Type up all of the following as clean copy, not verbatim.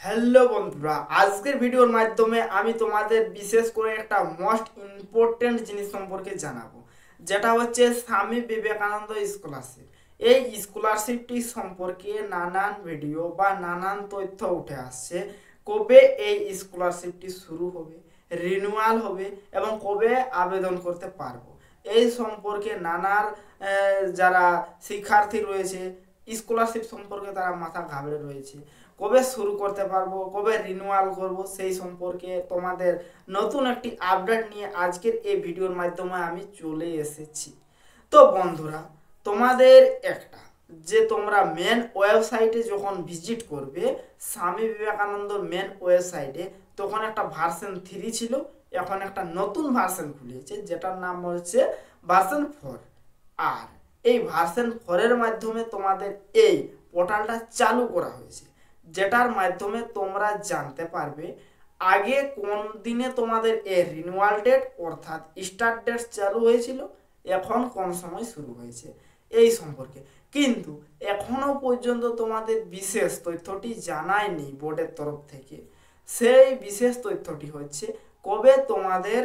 Hello বন্ধুরা, আজকের ভিডিওর মাধ্যমে আমি তোমাদের বিশেষ করে একটা মোস্ট ইম্পর্টেন্ট জিনিস সম্পর্কে জানাবো, যেটা হচ্ছে স্বামী বিবেকানন্দ স্কলারশিপ। এই স্কলারশিপটি সম্পর্কে নানান ভিডিও বা নানান তথ্য উঠে আসছে। কবে এই স্কলারশিপটি শুরু হবে, রিনিউয়াল হবে এবং কবে আবেদন করতে পারবো, এই সম্পর্কে নানার যারা শিক্ষার্থী রয়েছে স্কলারশিপ সম্পর্কে তারা মাথা ঘাবড়ে রয়েছে। কবে শুরু করতে পারবো, কবে রিনিউয়াল করব, সেই সম্পর্কে তোমাদের নতুন একটি আপডেট নিয়ে আজকের এই ভিডিওর মাধ্যমে আমি চলে এসেছি। তো বন্ধুরা, তোমাদের একটা যে তোমরা মেন ওয়েবসাইটে যখন ভিজিট করবে, স্বামী বিবেকানন্দ মেন ওয়েবসাইটে, তখন একটা ভার্সন 3 ছিল, এখন একটা নতুন ভার্সন খুলেছে যেটার নাম হচ্ছে ভার্সন 4। আর এই ভার্সন 4 এর মাধ্যমে তোমাদের এই পোর্টালটা চালু করা হয়েছে, যেটার মাধ্যমে তোমরা জানতে পারবে আগে কোন দিনে তোমাদের এই রিনিউয়াল ডেট অর্থাৎ স্টার্ট ডেট চালু হয়েছিল, এখন কোন সময় শুরু হয়েছে এই সম্পর্কে। কিন্তু এখনো পর্যন্ত তোমাদের বিশেষ তথ্যটি জানায়নি বোর্ডের তরফ থেকে। সেই বিশেষ তথ্যটি হচ্ছে কবে তোমাদের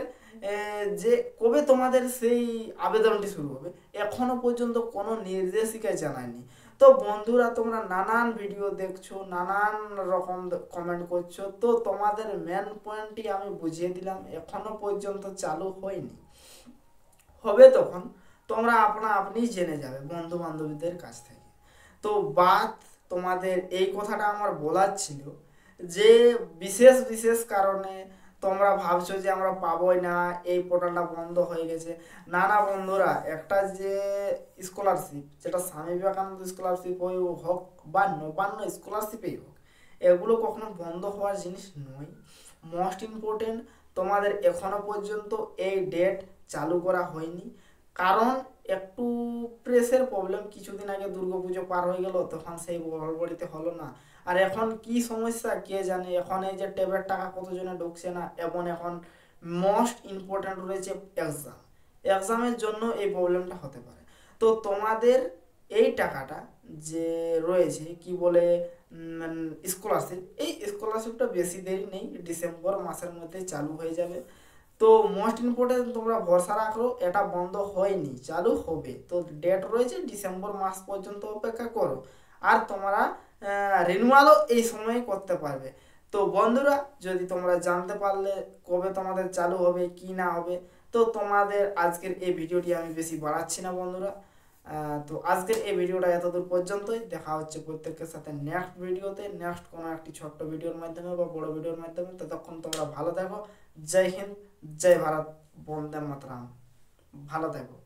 কবে তোমাদের সেই আবেদনটি শুরু হবে, এখনো পর্যন্ত কোনো নির্দেশিকা জানায়নি। তো বন্ধুরা, তোমরা নানান ভিডিও দেখছো, নানান রকম কমেন্ট করছো, তো তোমাদের মেন পয়েন্টটি আমি বুঝিয়ে দিলাম। এখনো পর্যন্ত চালু হয়নি, হবে তখন তোমরা আপনা আপনি জেনে যাবে বন্ধু বান্ধবীদের কাছ থেকে। তো বাদ তোমাদের এই কথাটা আমার বলার ছিল যে বিশেষ বিশেষ কারণে তোমরা ভাবছো যে আমরা পাবোই না, এই পোর্টালটা বন্ধ হয়ে গেছে। না না বন্ধুরা, একটা যে স্কলারশিপ, যেটা স্বামী বিবেকানন্দ স্কলারশিপ হোক বা নবান্ন স্কলারশিপেই হোক, এগুলো কখনো বন্ধ হওয়ার জিনিস নয়। মোস্ট ইম্পর্টেন্ট, তোমাদের এখনো পর্যন্ত এই ডেট চালু করা হয়নি, কারণ একটু প্রেসের প্রবলেম। কিছুদিন আগে দুর্গাপুজো পার হয়ে গেল, তখন সেই হড়বড়িতে হলো না। আর এখন কি সমস্যা কে জানে, এখন এই যে ট্যাবের টাকা কতজনে ঢুকছে না, এবং এখন মোস্ট ইম্পর্ট্যান্ট রয়েছে এক্সাম। এক্সামের জন্য এই প্রবলেমটা হতে পারে। তো তোমাদের এই টাকাটা যে রয়েছে কি বলে স্কলারশিপ, এই স্কলারশিপটা বেশি দেরি নেই, ডিসেম্বর মাসের মধ্যে চালু হয়ে যাবে। তো মোস্ট ইম্পর্টেন্ট, তোমরা ভরসা রাখো, এটা বন্ধ হয়নি, চালু হবে। তো ডেট রয়েছে, ডিসেম্বর মাস পর্যন্ত অপেক্ষা করো। আর তোমরা রিনিউয়ালও এই সময়ে করতে পারবে। তো বন্ধুরা, যদি তোমরা জানতে পারলে কবে তোমাদের চালু হবে কি না হবে, তো তোমাদের আজকের এই ভিডিওটি আমি বেশি বাড়াচ্ছি না বন্ধুরা। তো আজকের এই ভিডিওটা এতদূর পর্যন্তই। দেখা হচ্ছে প্রত্যেকের সাথে নেক্সট ভিডিওতে, নেক্সট কোনো একটি ছোট্ট ভিডিওর মাধ্যমে বা বড় ভিডিওর মাধ্যমে। ততক্ষণ তোমরা ভালো থাকো। জয় হিন্দ, জয় ভারত, বন্দে মাতরম। ভালো থাকো।